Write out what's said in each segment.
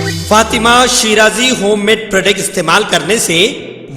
Fatima Shirazi homemade product इस्तेमाल करने से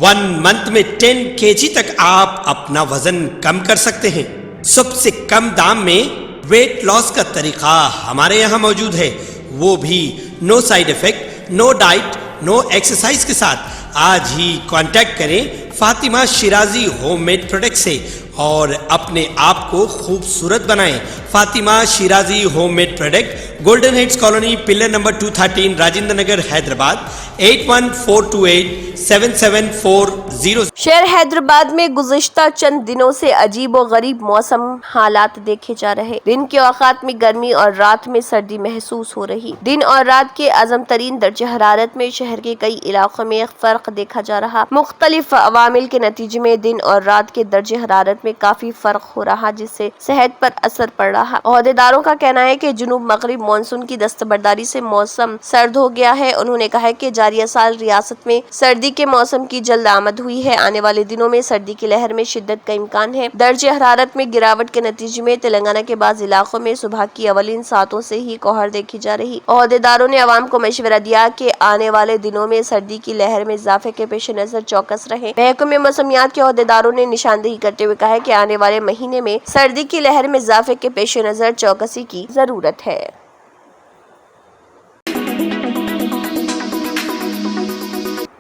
1 मंथ में 10 kg तक आप अपना वजन कम कर सकते हैं। सबसे कम दाम में वेट लॉस का तरीका हमारे यहाँ मौजूद है, वो भी no side effect, no diet, no exercise के साथ। आज ही कांटेक्ट करें फातिमा शिराजी होममेड प्रोडक्ट से और अपने आप को खूबसूरत बनाएं। Fatima Shirazi homemade product, golden heads colony, pillar number 213, Rajendra Nagar, Hyderabad 8142877440। शहर हैदराबाद में गुज़िश्ता चंद दिनों से अजीब व गरीब मौसम हालात देखे जा रहे। दिन के औकात में गर्मी और रात में सर्दी महसूस हो रही। दिन और रात के अज़म तरीन दर्जे हरारत में शहर के कई इलाकों में फर्क देखा जा रहा। मुख्तलिफ अवामिल के नतीजे में दिन और रात के दर्जे हरारत में काफी फर्क हो रहा, जिससे सेहत पर असर पड़ रहा। ओहदेदारों का कहना है कि जुनूब मगरिब मानसून की दस्तबरदारी से मौसम सर्द हो गया है। उन्होंने कहा है कि जारिया साल रियासत में सर्दी के मौसम की जल्द आमद हुई है। आने वाले दिनों में सर्दी की लहर में शिद्दत का इम्कान है। दर्जे हरारत में गिरावट के नतीजे में तेलंगाना के बाज़ इलाकों में सुबह की अवलिन सातों से ही कोहर देखी जा रही। ओहदेदारों ने अवाम को मशवरा दिया कि आने वाले दिनों में सर्दी की लहर में इजाफे के पेश नजर चौकस रहे। महकमे मौसमियात के ओहदेदारों ने निशानदेही करते हुए कहा है कि आने वाले महीने में सर्दी की लहर में इजाफे के पेश नजर चौकसी की जरूरत है।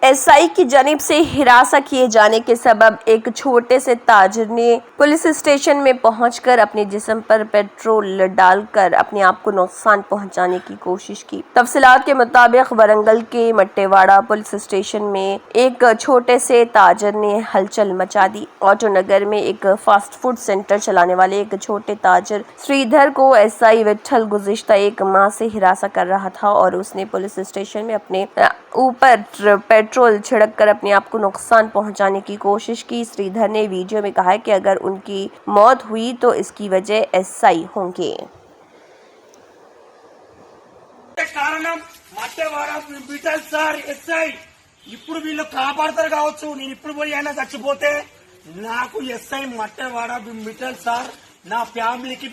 एसआई की जानिब से हिरासत किए जाने के सबब एक छोटे से ताजिर ने पुलिस स्टेशन में पहुंचकर अपने जिस्म पर पेट्रोल डालकर अपने आप को नुकसान पहुंचाने की कोशिश की। तफसीलात के मुताबिक वरंगल के मट्टेवाड़ा पुलिस स्टेशन में एक छोटे से ताजिर ने हलचल मचा दी। ऑटो नगर में एक फास्ट फूड सेंटर चलाने वाले एक छोटे ताजिर श्रीधर को एसआई विठल गुज़िश्ता 1 माह से हिरासत कर रहा था और उसने पुलिस स्टेशन में अपने ऊपर पेट्रोल छिड़क कर अपने आप को नुकसान पहुंचाने की कोशिश की। श्रीधर ने वीडियो में कहा है कि अगर उनकी मौत हुई तो इसकी वजह एसआई होंगे। కారణం మట్టెవాడ బిటల్ సార్ ఎస్ఐ ఇప్పుడు వీళ్ళు కాపాడతారు కావచ్చు, నేను ఇప్పుడు పోయి అయినా చచ్చిపోతే నాకు ఎస్ఐ మట్టెవాడ బిటల్ సార్ నా ఫ్యామిలీకి।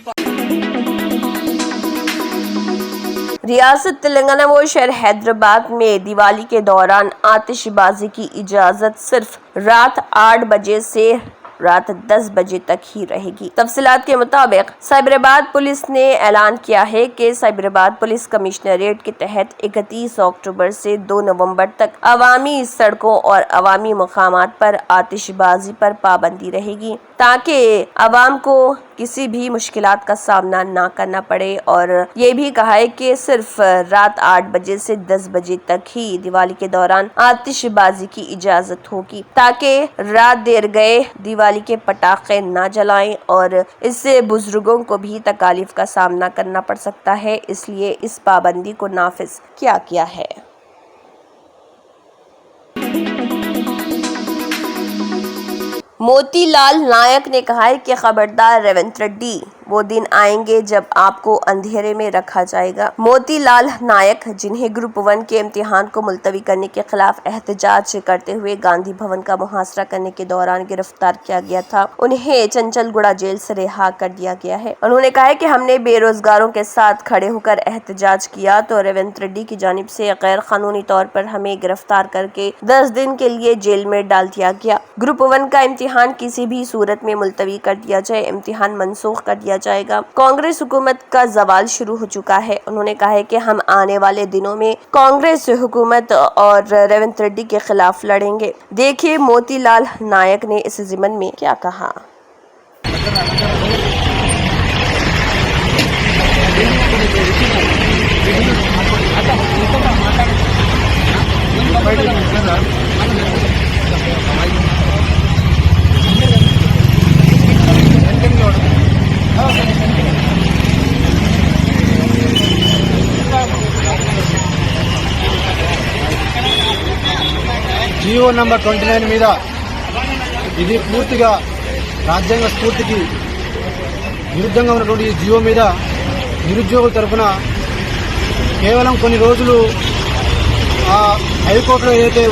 रियासत तेलंगाना व शहर हैदराबाद में दिवाली के दौरान आतिशबाजी की इजाजत सिर्फ रात 8 बजे से रात 10 बजे तक ही रहेगी। तफसीलात के मुताबिक साइबराबाद पुलिस ने ऐलान किया है कि साइबराबाद पुलिस कमिश्नरेट के तहत 31 अक्टूबर से 2 नवंबर तक अवामी सड़कों और अवामी मकामात पर आतिशबाजी पर पाबंदी रहेगी ताकि अवाम को किसी भी मुश्किलात का सामना ना करना पड़े। और ये भी कहा है कि सिर्फ रात 8 बजे से 10 बजे तक ही दिवाली के दौरान आतिशबाजी की इजाजत होगी ताकि रात देर गए दिवाली के पटाखे ना जलाएं और इससे बुजुर्गों को भी तकालीफ का सामना करना पड़ सकता है, इसलिए इस पाबंदी को नाफिज किया गया है। मोतीलाल नायक ने कहा है कि खबरदार रेवंत रेड्डी, वो दिन आएंगे जब आपको अंधेरे में रखा जाएगा। मोतीलाल नायक, जिन्हें ग्रुप 1 के इम्तिहान को मुलतवी करने के खिलाफ एहतजाज करते हुए गांधी भवन का मुहासरा करने के दौरान गिरफ्तार किया गया था, उन्हें चंचलगुड़ा जेल से रिहा कर दिया गया है। उन्होंने कहा है कि हमने बेरोजगारों के साथ खड़े होकर एहतजाज किया तो रेवंत रेड्डी की जानिब से गैर कानूनी तौर पर हमें गिरफ्तार करके 10 दिन के लिए जेल में डाल दिया गया। ग्रुप 1 का इम्तिहान किसी भी सूरत में मुलतवी कर दिया जाए, इम्तिहान मनसूख कर दिया जाएगा। कांग्रेस हुकूमत का जवाल शुरू हो चुका है। उन्होंने कहा है कि हम आने वाले दिनों में कांग्रेस हुकूमत और रेवंत रेड्डी के खिलाफ लड़ेंगे। देखिए मोतीलाल नायक ने इस ज़िमन में क्या कहा। జీవో నంబర్ 29 మీద ఇది పూర్తిగా రాజ్యాంగ స్ఫూర్తికి విరుద్ధంగా ఉన్నటువంటి ఈ జీవో మీద నిరుద్యోగుల తరఫున కేవలం కొన్ని రోజులు హైకోర్టులో ఏదైతే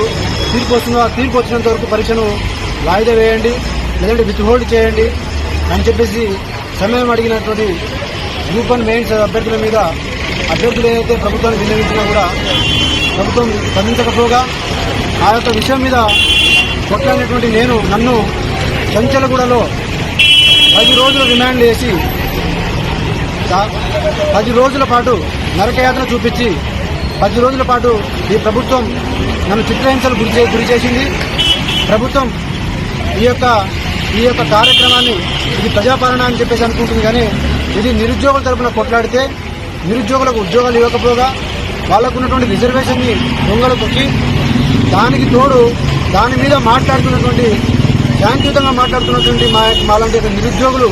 తీర్పు వస్తుందో ఆ తీర్పు వచ్చినంత వరకు పరీక్షను వాయిదా వేయండి, లేదంటే విత్ హోల్డ్ చేయండి అని చెప్పేసి సమయం అడిగినటువంటి గ్రూప్ 1 మెయిన్స్ అభ్యర్థుల మీద అభ్యర్థులు ఏదైతే ప్రభుత్వాన్ని విన్నవించినా కూడా ప్రభుత్వం స్పందించకపోగా ఆ యొక్క విషయం మీద కొట్లాడినటువంటి నన్ను చంచలగూడలో 10 రోజులు రిమాండ్ చేసి 10 రోజుల పాటు నరకయాతన చూపించి 10 రోజుల పాటు ఈ ప్రభుత్వం నన్ను చిత్రహింసలు గురి చేసింది. ప్రభుత్వం ఈ యొక్క కార్యక్రమాన్ని ఇది ప్రజాపాలన అని చెప్పేసి అనుకుంటుంది, కానీ ఇది నిరుద్యోగుల తరపున కొట్లాడితే నిరుద్యోగులకు ఉద్యోగాలు ఇవ్వకపోగా వాళ్ళకు ఉన్నటువంటి రిజర్వేషన్ని దొంగలు తొక్కి దానికి తోడు దాని మీద మాట్లాడుతున్నటువంటి శాంతియుతంగా మాట్లాడుతున్నటువంటి మాలాంటి నిరుద్యోగులు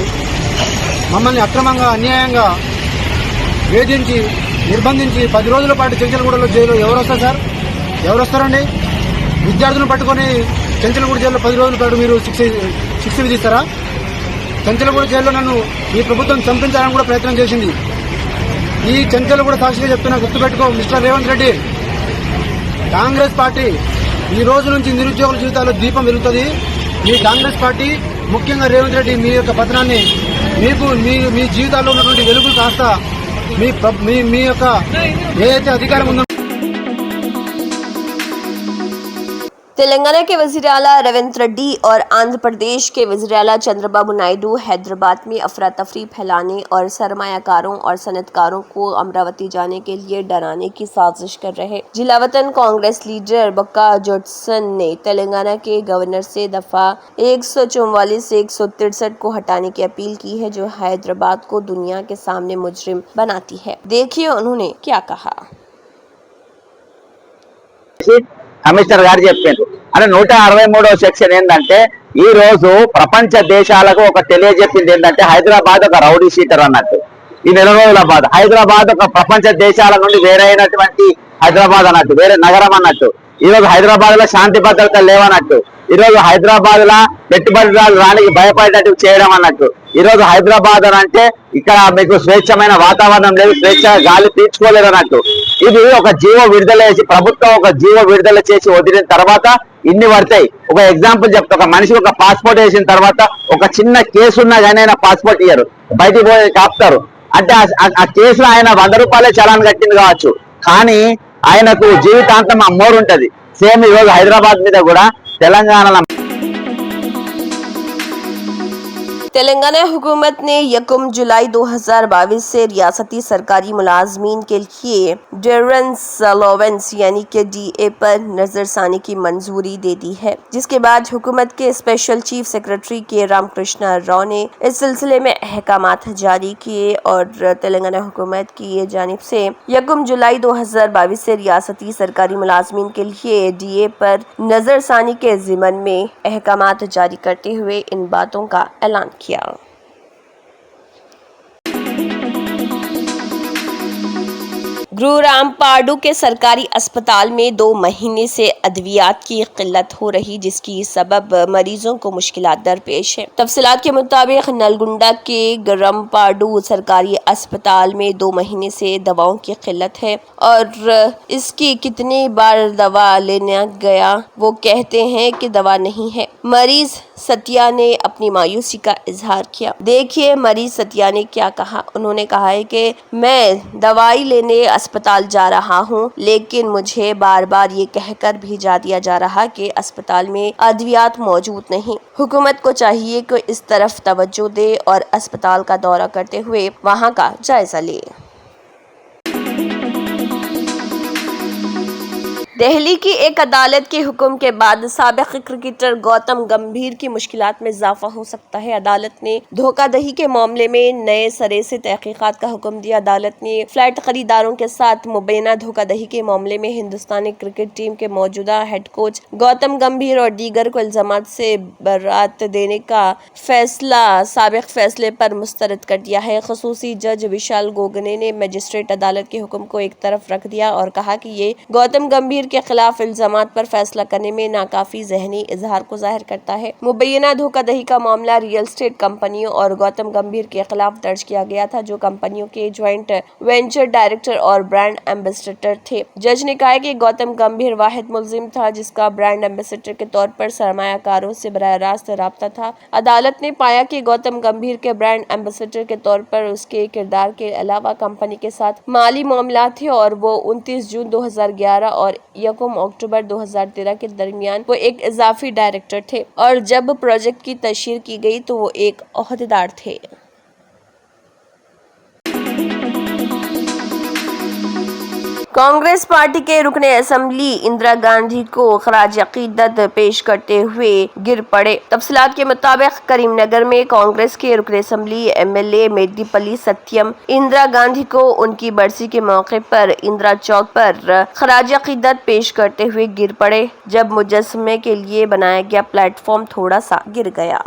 మమ్మల్ని అక్రమంగా అన్యాయంగా వేధించి నిర్బంధించి 10 రోజుల పాటు చెంచలగూడలో జైలు ఎవరు వస్తారు సార్? ఎవరు వస్తారండి? విద్యార్థులను పట్టుకొని చెంచలగూడ జైల్లో 10 రోజుల పాటు మీరు శిక్ష విధిస్తారా? చెంచలగూడ జైల్లో నన్ను ఈ ప్రభుత్వం చంపించాలని కూడా ప్రయత్నం చేసింది. ఈ చెంచలగూడ సాక్షిగా చెప్తున్నా, గుర్తుపెట్టుకో మిస్టర్ రేవంత్ రెడ్డి, కాంగ్రెస్ పార్టీ ఈ రోజు నుంచి నిరుద్యోగుల జీవితాల్లో దీపం వెలుగుతుంది. మీ కాంగ్రెస్ పార్టీ ముఖ్యంగా రేవంత్ రెడ్డి మీ యొక్క పతనాన్ని మీ జీవితాల్లో ఉన్నటువంటి వెలుగులు కాస్త మీ యొక్క ఏదైతే అధికారం ఉందో तेलंगाना के वज़ीर आला रेवंत रेड्डी और आंध्र प्रदेश के वज़ीर आला चंद्रबाबू नायडू हैदराबाद में अफरा तफरी फैलाने और सरमायाकारों और सनतकारों को अमरावती जाने के लिए डराने की साजिश कर रहे जिला वतन कांग्रेस लीडर बक्का जोटसन ने तेलंगाना के गवर्नर से दफा 144 से 163 को हटाने की अपील की है, जो हैदराबाद को दुनिया के सामने मुजरिम बनाती है। देखिए उन्होंने क्या कहा। కమిషనర్ గారు చెప్పారు అంటే 163వ సెక్షన్ ఏంటంటే ఈ రోజు ప్రపంచ దేశాలకు ఒక తెలియజెప్పింది ఏంటంటే హైదరాబాద్ ఒక రౌడీ షీటర్ అన్నట్టు. ఈ నెల రోజుల బాధ హైదరాబాద్ ఒక ప్రపంచ దేశాల నుండి వేరైనటువంటి హైదరాబాద్ అన్నట్టు, వేరే నగరం అన్నట్టు. ఈ రోజు హైదరాబాద్ లో శాంతి భద్రతలు లేవన్నట్టు. ఈ రోజు హైదరాబాద్ లా పెట్టుబడిదారులు రానికి భయపడేటట్టు చేయడం అన్నట్టు. ఈ రోజు హైదరాబాద్ అంటే ఇక్కడ మీకు స్వేచ్ఛమైన వాతావరణం లేదు, స్వేచ్ఛ గాలి పీల్చుకోలేదు అన్నట్టు. ఇది ఒక జీవో విడుదల చేసి ప్రభుత్వం ఒక జీవో విడుదల చేసి వదిలిన తర్వాత ఇన్ని పడతాయి. ఒక ఎగ్జాంపుల్ చెప్తా, ఒక మనిషికి ఒక పాస్పోర్ట్ వేసిన తర్వాత ఒక చిన్న కేసు ఉన్నా కానీ ఆయన పాస్పోర్ట్ ఇయ్యరు, బయటికి పోయి కాపుతారు. అంటే ఆ కేసులో ఆయన 100 రూపాయలే చలాన్ కట్టింది కావచ్చు, కానీ ఆయనకు జీవితాంతం అమ్మోరు ఉంటది. సేమ్ ఈ రోజు హైదరాబాద్ మీద కూడా తెలంగాణ तेलंगाना हुकूमत ने 1 जुलाई 2022 से रियासती सरकारी मुलाजमीन के लिए ड्यूरेंस अलाउंस यानी कि DA पर नजरसानी की मंजूरी दे दी है, जिसके बाद हुकूमत के स्पेशल चीफ सेक्रेटरी के रामकृष्ण राव ने इस सिलसिले में अहकामात जारी किए और तेलंगाना हुकूमत की जानिब से 1 जुलाई 2022 से रियासती सरकारी मुलाजमीन के लिए DA पर नजरसानी के ज़िमन में अहकामात जारी करते हुए इन बातों का ऐलान किया। गुरुरामपाडू के सरकारी अस्पताल में 2 महीने से अद्वियात की किल्लत हो रही, जिसकी सबब मरीजों को मुश्किलात दरपेश है। तफसीलात के मुताबिक नलगुंडा के गुरुरामपाडू सरकारी अस्पताल में 2 महीने से दवाओं की किल्लत है और इसकी कितनी बार दवा लेने गया वो कहते हैं कि दवा नहीं है। मरीज सत्या ने अपनी मायूसी का इजहार किया। देखिए मरीज सत्या ने क्या कहा। उन्होंने कहा है कि मैं दवाई लेने अस्पताल जा रहा हूं, लेकिन मुझे बार बार ये कहकर भेजा दिया जा रहा कि अस्पताल में अद्वियात मौजूद नहीं। हुकूमत को चाहिए कि इस तरफ तवज्जो दे और अस्पताल का दौरा करते हुए वहां का जायजा ले। दिल्ली की एक अदालत के हुक्म के बाद साबिक क्रिकेटर गौतम गंभीर की मुश्किलात में इजाफा हो सकता है। अदालत ने धोखाधड़ी के मामले में नए सिरे से तहकीकात का हुक्म दिया। अदालत ने फ्लैट खरीदारों के साथ मुबैना धोखाधड़ी के मामले में हिंदुस्तानी क्रिकेट टीम के मौजूदा हेड कोच गौतम गंभीर और दीगर को इल्जामात से बरात देने का फैसला साबिक फैसले पर मुस्तरद कर दिया है। खसूसी जज विशाल गोगने ने मजिस्ट्रेट अदालत के हुक्म को एक तरफ रख दिया और कहा कि ये गौतम गंभीर के खिलाफ इल्जामात पर फैसला करने में नाकाफी ज़हनी इजहार को जाहिर करता है। मुबैना धोखाधड़ी का मामला रियल एस्टेट कंपनियों और गौतम गंभीर के खिलाफ दर्ज किया गया था, जो कंपनियों के ज्वाइंट वेंचर डायरेक्टर और ब्रांड एम्बेसडर थे। जज ने कहा कि गौतम गंभीर वाहिद मुलजिम था जिसका ब्रांड एम्बेसडर के तौर पर सरमायाकारों से बराह रास्त राब्ता था। अदालत ने पाया कि गौतम गंभीर के ब्रांड एम्बेसडर के तौर पर उसके किरदार के अलावा कंपनी के साथ माली मामला थे और वो 29 जून 2011 और 1 अक्टूबर 2013 के दरमियान वो एक इजाफी डायरेक्टर थे और जब प्रोजेक्ट की तशहीर की गई तो वो एक ओहदेदार थे। कांग्रेस पार्टी के रुकने असेंबली इंदिरा गांधी को खराज अकीदत पेश करते हुए गिर पड़े। तफसीलात के मुताबिक करीमनगर में कांग्रेस के रुकने असेंबली एमएलए मेदीपल्ली सत्यम इंदिरा गांधी को उनकी बरसी के मौके पर इंदिरा चौक पर खराज अकीदत पेश करते हुए गिर पड़े, जब मुजस्समे के लिए बनाया गया प्लेटफॉर्म थोड़ा सा गिर गया।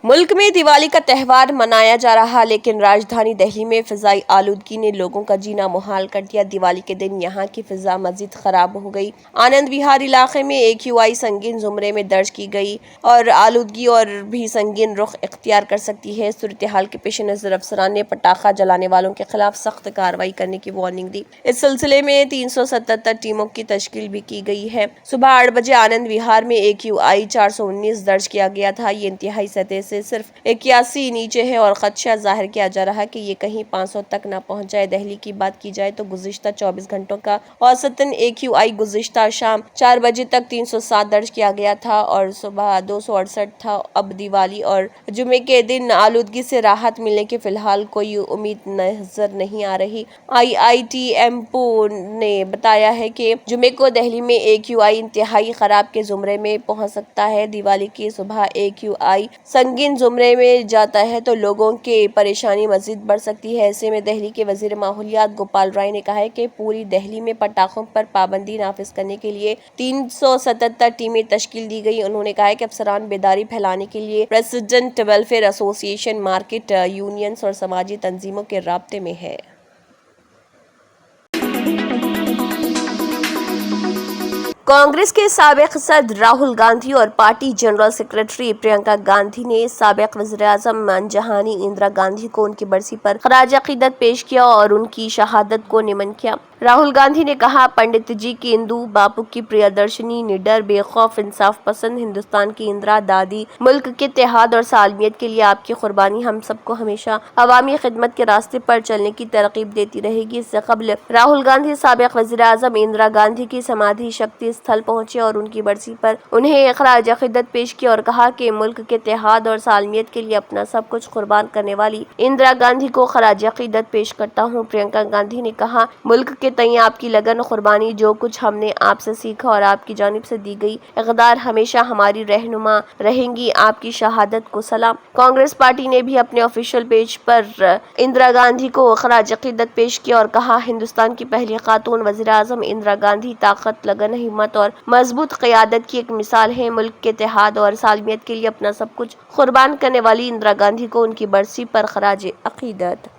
मुल्क में दिवाली का त्यौहार मनाया जा रहा, लेकिन राजधानी दिल्ली में फिजाई आलूदगी ने लोगों का जीना मुहाल कर दिया। दिवाली के दिन यहाँ की फिजा मजीद खराब हो गई। आनंद विहार इलाके में AQI संगीन जुमरे में दर्ज की गई और आलूदगी और भी संगीन रुख इख्तियार कर सकती है। सूरत हाल के पेश नजर अफसरान ने पटाखा जलाने वालों के खिलाफ सख्त कार्रवाई करने की वार्निंग दी। इस सिलसिले में 377 टीमों की तश्कील भी की गई है। सुबह 8 बजे आनंद विहार में AQI 419 दर्ज किया गया था। ये इंतहाई सतह से सिर्फ 81 नीचे है और खदशा जाहिर किया जा रहा है कि ये कहीं 500 तक न पहुंच जाए। दिल्ली की बात की जाए तो गुज़िश्ता 24 घंटों का औसतन AQI गुज़िश्ता शाम 4 बजे तक 307 दर्ज किया गया था और सुबह 268 था। अब दिवाली और जुमे के दिन आलूदगी से राहत मिलने की फिलहाल कोई उम्मीद नजर नहीं आ रही। IITMPO ने बताया है कि जुमे को दिल्ली में AQI इंतहाई खराब के जुमरे में पहुंच सकता है। दिवाली की सुबह AQI संगीन जुमरे में जाता है तो लोगों की परेशानी मजीद बढ़ सकती है। ऐसे में दिल्ली के वजीर माहौलियात गोपाल राय ने कहा है कि पूरी दिल्ली में पटाखों पर पाबंदी नाफिज करने के लिए 377 टीमें तश्कील दी गई। उन्होंने कहा है कि अफसरान बेदारी फैलाने के लिए president welfare association, market unions और समाजी तंजीमों के राब्ते में है। कांग्रेस के साबिक सदर राहुल गांधी और party general secretary Priyanka Gandhi ने साबिक वज़ीर-ए-आज़म जहानी इंदिरा गांधी को उनकी बरसी पर खराज अकीदत पेश किया और उनकी शहादत को नमन किया। राहुल गांधी ने कहा, पंडित जी की इंदु, बापू की प्रियदर्शनी, निडर, बेखौफ, इंसाफ पसंद हिंदुस्तान की इंदिरा दादी, मुल्क के इत्तेहाद और सालमियत के लिए आपकी कुर्बानी हम सबको हमेशा अवामी खिदमत के रास्ते पर चलने की तरकीब देती रहेगी। इससे कबल राहुल गांधी साबिक वज़ीर-ए-आज़म इंदिरा गांधी की समाधि शक्ति स्थल पहुंचे और उनकी बरसी पर उन्हें खराज अकीदत पेश किया और कहा कि मुल्क के इत्तेहाद और सालमियत के लिए अपना सब कुछ कुर्बान करने वाली इंदिरा गांधी को खराज अकीदत पेश करता हूं। प्रियंका गांधी ने कहा, मुल्क के तय आपकी लगन कुर्बानी, जो कुछ हमने आपसे सीखा और आपकी जानिब से दी गई इक़दार हमेशा हमारी रहनुमा रहेंगी। आपकी शहादत को सलाम। कांग्रेस पार्टी ने भी अपने ऑफिशियल पेज पर इंदिरा गांधी को खराज अकीदत पेश किया और कहा, हिंदुस्तान की पहली खातून वज़ीर-ए-आज़म इंदिरा गांधी ताकत, लगन, हिम्मत और मजबूत क़यादत की एक मिसाल है। मुल्क के इत्तेहाद और सालमियत के लिए अपना सब कुछ कुर्बान करने वाली इंदिरा गांधी को उनकी बरसी पर खराज अकीदत।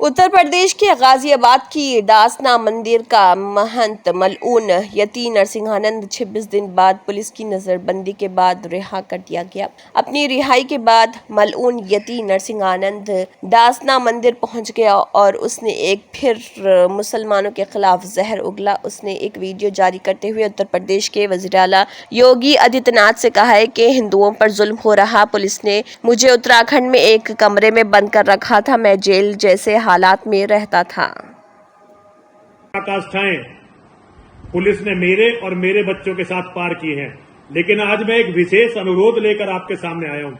उत्तर प्रदेश के गाजियाबाद की दासना मंदिर का महंत मलऊन यती नरसिंहानंद 26 दिन बाद पुलिस की नजरबंदी के बाद रिहा कर दिया गया। अपनी रिहाई के बाद मलऊन यती नरसिंहानंद दासना मंदिर पहुंच गया और उसने एक फिर मुसलमानों के खिलाफ जहर उगला। उसने एक वीडियो जारी करते हुए उत्तर प्रदेश के वज़ीर आला योगी आदित्यनाथ से कहा है कि हिंदुओं पर जुल्म हो रहा। पुलिस ने मुझे उत्तराखंड में एक कमरे में बंद कर रखा था। मैं जेल जैसे हालात में रहता था। पराकाष्ठाएं पुलिस ने मेरे और मेरे बच्चों के साथ पार की हैं, लेकिन आज मैं एक विशेष अनुरोध लेकर आपके सामने आया हूं।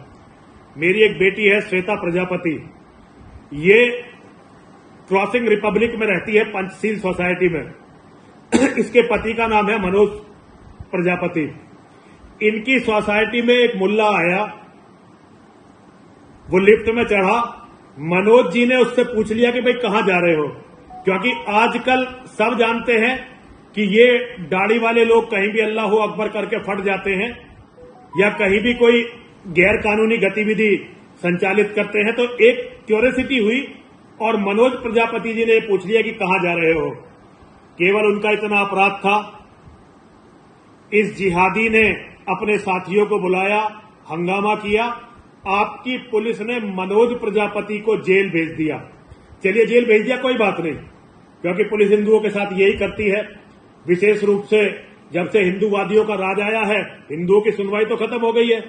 मेरी एक बेटी है श्वेता प्रजापति, ये क्रॉसिंग रिपब्लिक में रहती है, पंचशील सोसाइटी में। इसके पति का नाम है मनोज प्रजापति। इनकी सोसाइटी में एक मुल्ला आया, वो लिफ्ट में चढ़ा मनोज जी ने उससे पूछ लिया कि भाई कहां जा रहे हो, क्योंकि आजकल सब जानते हैं कि ये दाढ़ी वाले लोग कहीं भी अल्लाह अकबर करके फट जाते हैं या कहीं भी कोई गैर कानूनी गतिविधि संचालित करते हैं। तो एक क्यूरियोसिटी हुई और मनोज प्रजापति जी ने पूछ लिया कि कहां जा रहे हो। केवल उनका इतना अपराध था, इस जिहादी ने अपने साथियों को बुलाया, हंगामा किया, आपकी पुलिस ने मनोज प्रजापति को जेल भेज दिया। चलिए जेल भेज दिया, कोई बात नहीं, क्योंकि पुलिस हिंदुओं के साथ यही करती है। विशेष रूप से जब से हिंदूवादियों का राज आया है, हिंदुओं की सुनवाई तो खत्म हो गई है।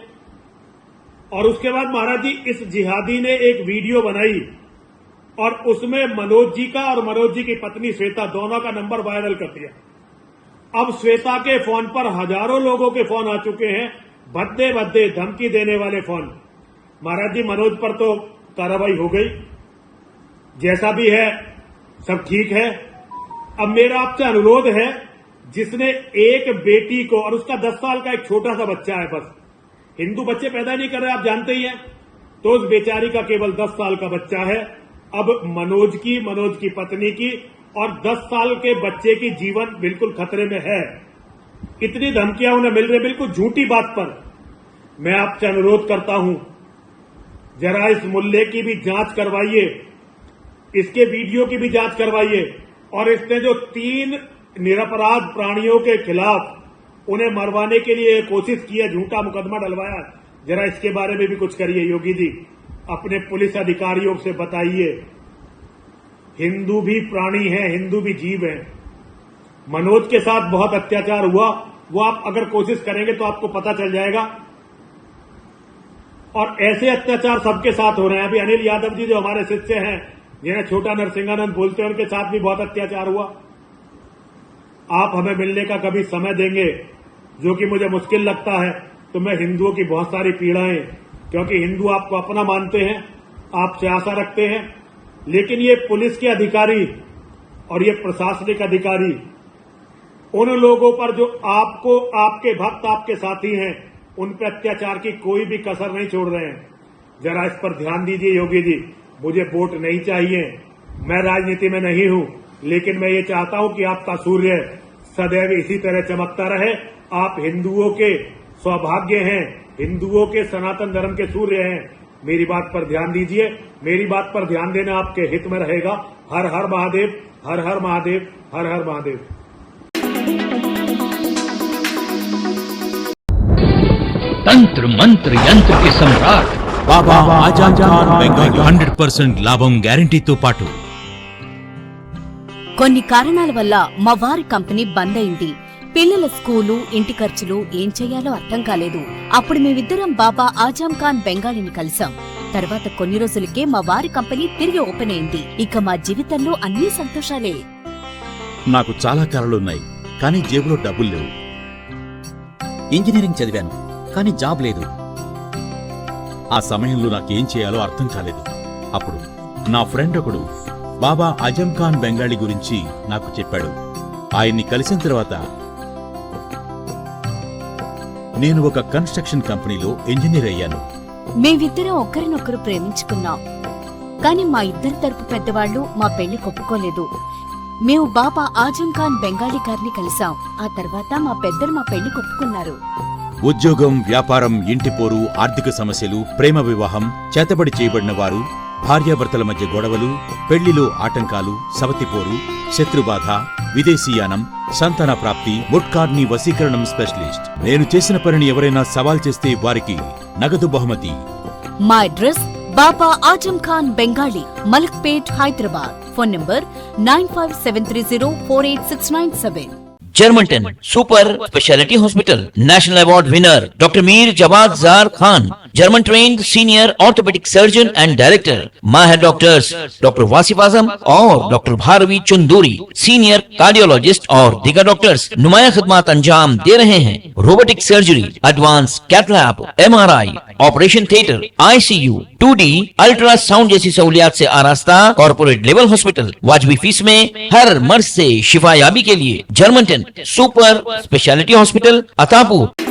और उसके बाद महाराज जी इस जिहादी ने एक वीडियो बनाई और उसमें मनोज जी का और मनोज जी की पत्नी श्वेता दोनों का नंबर वायरल कर दिया। अब श्वेता के फोन पर हजारों लोगों के फोन आ चुके हैं, भद्दे भद्दे धमकी देने वाले फोन। महाराज जी मनोज पर तो कार्रवाई हो गई, जैसा भी है सब ठीक है। अब मेरा आपसे अनुरोध है, जिसने एक बेटी को, और उसका 10 साल का एक छोटा सा बच्चा है, बस हिंदू बच्चे पैदा नहीं कर रहे, आप जानते ही हैं, तो उस बेचारी का केवल 10 साल का बच्चा है। अब मनोज की पत्नी की और 10 साल के बच्चे की जीवन बिल्कुल खतरे में है। इतनी धमकियां उन्हें मिल रही, बिल्कुल झूठी बात पर। मैं आपसे अनुरोध करता हूं, जरा इस मुल्ले की भी जांच करवाइए, इसके वीडियो की भी जांच करवाइए, और इसने जो 3 निरपराध प्राणियों के खिलाफ उन्हें मरवाने के लिए कोशिश की है, झूठा मुकदमा डलवाया, जरा इसके बारे में भी कुछ करिए। योगी जी अपने पुलिस अधिकारियों से बताइए, हिंदू भी प्राणी हैं, हिंदू भी जीव हैं। मनोज के साथ बहुत अत्याचार हुआ, वो आप अगर कोशिश करेंगे तो आपको पता चल जाएगा। और ऐसे अत्याचार सबके साथ हो रहे हैं। अभी अनिल यादव जी जो हमारे शिष्य हैं, जिन्हें छोटा नरसिंहानंद बोलते हैं, उनके साथ भी बहुत अत्याचार हुआ। आप हमें मिलने का कभी समय देंगे, जो कि मुझे मुश्किल लगता है, तो मैं हिंदुओं की बहुत सारी पीड़ाएं, क्योंकि हिंदू आपको अपना मानते हैं, आपसे आशा रखते हैं, लेकिन ये पुलिस के अधिकारी और ये प्रशासनिक अधिकारी उन लोगों पर जो आपको, आपके भक्त, आपके साथी हैं, उन पर अत्याचार की कोई भी कसर नहीं छोड़ रहे हैं। जरा इस पर ध्यान दीजिए योगी जी। मुझे वोट नहीं चाहिए, मैं राजनीति में नहीं हूं, लेकिन मैं ये चाहता हूं कि आपका सूर्य सदैव इसी तरह चमकता रहे। आप हिंदुओं के सौभाग्य हैं, हिंदुओं के सनातन धर्म के सूर्य हैं। मेरी बात पर ध्यान दीजिए, मेरी बात पर ध्यान देना आपके हित में रहेगा। हर हर महादेव, हर हर महादेव, हर हर महादेव। तंत्र मंत्र यंत्र के सम्राट బాబా ఆజమ్ ఖాన్ బెంగాలీ 100% లాభం గ్యారంటీతో పాటు కొన్ని కారణాల వల్ల మా వారి కంపెనీ బంద్ అయింది. పిల్లల స్కూలు, ఇంటి ఖర్చులు ఏం చెయ్యాలో అర్థం కాలేదు. అప్పుడు మేమిద్దరం బాబా ఆజం ఖాన్ బెంగాలీని కలిసాం. తర్వాత కొన్ని రోజులకే మా వారి కంపెనీ తిరిగి ఓపెన్ అయింది. ఇక మా జీవితంలో అన్ని సంతోషాలే. నాకు చాలా కలలున్నాయి, కానీ జేబులో డబ్బులు లేవు. ఇంజనీరింగ్ చదివాను, కానీ జాబ్ లేదు. ఆ సమయంలో నాకేం చేయాలో అర్థం కాలేదు. అప్పుడు నా ఫ్రెండ్ ఒకడు బాబా ఆజం ఖాన్ బెంగాలీ గురించి నాకు చెప్పాడు. ఆయన్ని కలిసిన తర్వాత నేను ఒక కన్స్ట్రక్షన్ కంపెనీలో ఇంజనీర్ అయ్యాను. మేమిద్దరం ఒకరినొకరు ప్రేమించుకున్నాం. కాని మా ఇద్దరి తరపు పెద్దవాళ్లు మా పెళ్లి ఒప్పుకోలేదు. మేము బాబా ఆజం ఖాన్ బెంగాలీ గారిని కలిసాం. ఆ తర్వాత మా పెద్దలు మా పెళ్లి ఒప్పుకున్నారు. ఉద్యోగం, వ్యాపారం, ఇంటి పోరు, ఆర్థిక సమస్యలు, ప్రేమ వివాహం, చేతబడి చేయబడిన వారు, భార్యాభర్తల మధ్య గొడవలు, పెళ్లిలో ఆటంకాలు, సవతిపోరు, శత్రుబాధ, విదేశీయానం, సంతాన ప్రాప్తి, ముట్కార్ని వశీకరణం స్పెషలిస్ట్. నేను చేసిన పనిని ఎవరైనా సవాల్ చేస్తే వారికి నగదు బహుమతి. మా address Baba Azam Khan Bengali, Malakpet, Hyderabad. Phone number 9573048697. Germanten super speciality hospital, national award winner doctor Mir Jawad Jar Khan, German trained senior orthopaedic surgeon and director, माहिर डॉक्टर्स डॉक्टर वासिफ आजम और doctor Bharavi Chanduri, senior cardiologist और दीगर डॉक्टर्स नुमाया खिदमत अंजाम दे रहे हैं। Robotic surgery, advance cath lab, MRI, operation theatre, ICU, 2D ultrasound जैसी सहूलियात से आरास्ता कॉर्पोरेट लेवल हॉस्पिटल। वाजबी फीस में हर मर्ज से शिफायाबी के लिए Germanton super speciality hospital, Attapur.